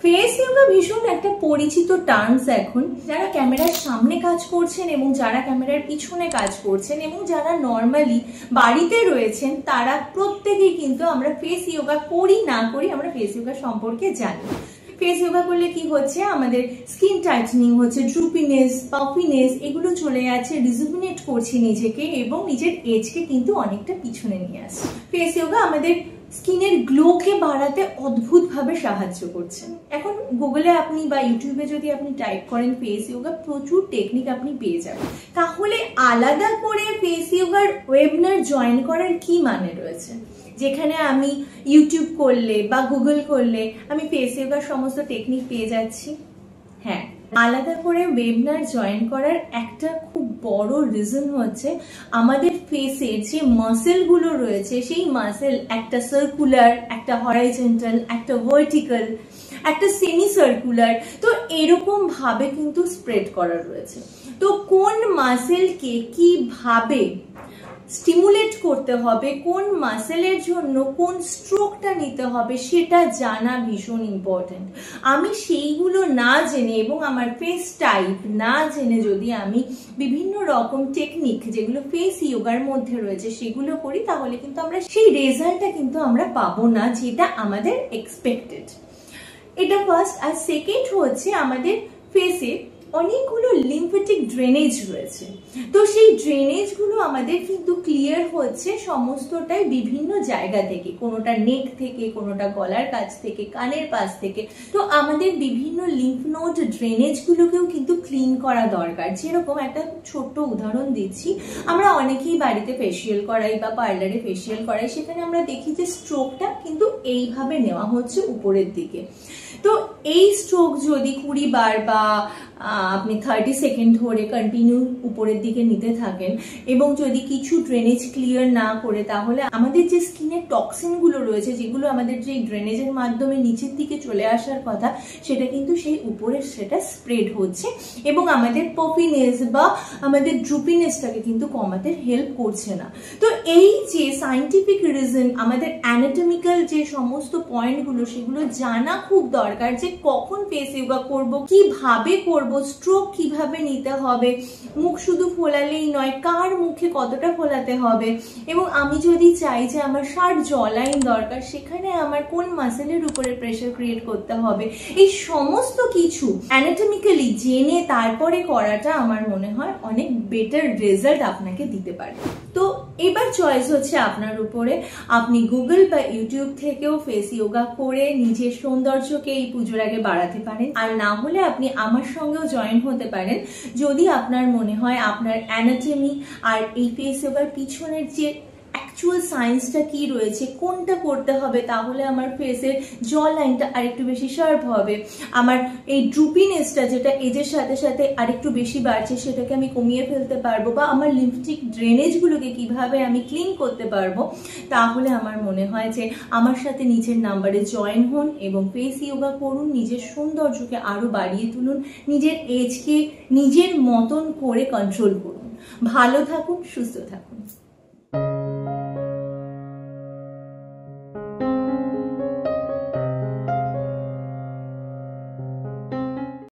Face yoga ভীষণ একটা পরিচিত টার্মস এখন। যারা ক্যামেরার সামনে কাজ করছেন এবং যারা ক্যামেরার পিছনে কাজ করছেন এবং যারা নর্মালি বাড়িতে রয়েছেন তারা প্রত্যেকেই কিন্তু আমরা ফেস ইয়োগা করি না করি আমরা ফেস ইয়োগা সম্পর্কে জানি। ফেস ইয়োগা করলে কি হচ্ছে, আমাদের স্কিন টাইটনিং হচ্ছে, ড্রুপিনেস, পাফিনেস এগুলো চলে যাচ্ছে, রিজুভিনেট করছি নিজেকে এবং নিজের এজকে কিন্তু অনেকটা পিছনে নিয়ে আসছে। ফেস ইয়োগা আমাদের স্কিনের গ্লোকে বাড়াতে অদ্ভুতভাবে সাহায্য করছে। এখন গুগলে আপনি বা ইউটিউবে যদি আপনি টাইপ করেন ফেস ইয়োগা, প্রচুর টেকনিক আপনি পেয়ে যাবেন। তাহলে আলাদা করে ফেস ইয়োগার ওয়েবিনার জয়েন করার কি মানে রয়েছে, যেখানে আমি ইউটিউব করলে বা গুগল করলে আমি ফেস ইয়োগার সমস্ত টেকনিক পেয়ে যাচ্ছি? হ্যাঁ, আলাদা করে ওয়েবিনার জয়েন করার একটা খুব বড় রিজন হচ্ছে আমাদের ফেসের যে মাসেল গুলো রয়েছে সেই মাসেল একটা সার্কুলার, একটা হরাইজন্টাল, একটা ভার্টিক্যাল, একটা সেমি সার্কুলার, তো এরকম ভাবে কিন্তু স্প্রেড করা রয়েছে। তো কোন মাসেলকে কিভাবে স্টিমুলেট করতে হবে, কোন মাসেলের জন্য কোন স্ট্রোকটা নিতে হবে সেটা জানা ভীষণ ইম্পর্টেন্ট। আমি সেইগুলো না জেনে এবং আমার ফেস টাইপ না জেনে যদি আমি বিভিন্ন রকম টেকনিক যেগুলো ফেস ইয়োগার মধ্যে রয়েছে সেগুলো করি, তাহলে কিন্তু আমরা সেই রেজাল্টটা কিন্তু আমরা পাবো না যেটা আমাদের এক্সপেক্টেড। এটা ফার্স্ট। আর সেকেন্ড হচ্ছে আমাদের ফেসে অনেকগুলো লিম্ফেটিক ড্রেনেজ রয়েছে, তো সেই ড্রেনেজ গুলো আমাদের কিন্তু ক্লিয়ার হচ্ছে সমস্তটাই বিভিন্ন জায়গা থেকে, কোনোটা নেক থেকে, কোনোটা গলার কাছ থেকে, কানের পাশ থেকে। তো আমাদের বিভিন্ন লিম্ফ নোড ড্রেনেজ গুলোকেও কিন্তু ক্লিন করা দরকার। যেরকম একটা ছোট্ট উদাহরণ দিচ্ছি, আমরা অনেকেই বাড়িতে ফেসিয়াল করাই বা পার্লারে ফেসিয়াল করাই, সেখানে আমরা দেখি যে স্ট্রোকটা কিন্তু এইভাবে নেওয়া হচ্ছে উপরের দিকে। তো এই স্ট্রোক যদি 20 বার বা আপনি 30 সেকেন্ড ধরে কন্টিনিউ উপরের দিকে নিতে থাকেন এবং যদি কিছু ড্রেনেজ ক্লিয়ার না করে, তাহলে আমাদের যে স্কিনের টক্সিন গুলো রয়েছে, যেগুলো আমাদের যে ড্রেনেজের মাধ্যমে নিচের দিকে চলে আসার কথা, সেটা কিন্তু সেই উপরে সেটা স্প্রেড হচ্ছে এবং আমাদের পফিনেস বা আমাদের ড্রুপিনেসটাকে কিন্তু কমাতে হেল্প করছে না। তো এই যে সায়েন্টিফিক রিজন, আমাদের অ্যানাটমিক্যাল যে সমস্ত পয়েন্টগুলো সেগুলো জানা খুব দরকার, যে কখন ফেস ইয়োগা করব, কিভাবে করব, স্ট্রোক কিভাবে নিতে হবে, মুখ শুধু ফোলালেই নয়, কার মুখে কতটা ফোলাতে হবে, এবং আমি যদি চাই যে আমার শার্প জ লাইন দরকার, সেখানে আমার কোন মাসেলের উপরে প্রেসার ক্রিয়েট করতে হবে, এই সমস্ত কিছু অ্যানাটমিক্যালি জেনে তারপরে করাটা আমার মনে হয় অনেক বেটার রেজাল্ট আপনাকে দিতে পারে। তো এবার চয়েস হচ্ছে আপনার উপরে। আপনি গুগল বা ইউটিউব থেকেও ফেস ইয়োগা করে নিজের সৌন্দর্যকে এই পুজোর আগে বাড়াতে পারেন, আর না হলে আপনি আমার সঙ্গেও জয়েন হতে পারেন যদি আপনার মনে হয় আপনার অ্যানাটমি আর এই ফেস ইয়োগার পিছনের যে অ্যাকচুয়াল সায়েন্সটা কি রয়েছে, কোনটা করতে হবে, তাহলে আমার ফেসের জ লাইনটা আরেকটু বেশি শার্প হবে, আমার এই ড্রুপিনেসটা যেটা এজের সাথে সাথে আরেকটু বেশি বাড়ছে সেটাকে আমি কমিয়ে ফেলতে পারবো, বা আমার লিম্ফেটিক ড্রেনেজগুলোকে কিভাবে আমি ক্লিন করতে পারবো, তাহলে আমার মনে হয় যে আমার সাথে নিচের নাম্বারে জয়েন হন এবং ফেস ইয়োগা করুন, নিজের সৌন্দর্যকে আরো বাড়িয়ে তুলুন, নিজের এজকে নিজের মতন করে কন্ট্রোল করুন। ভালো থাকুন, সুস্থ থাকুন।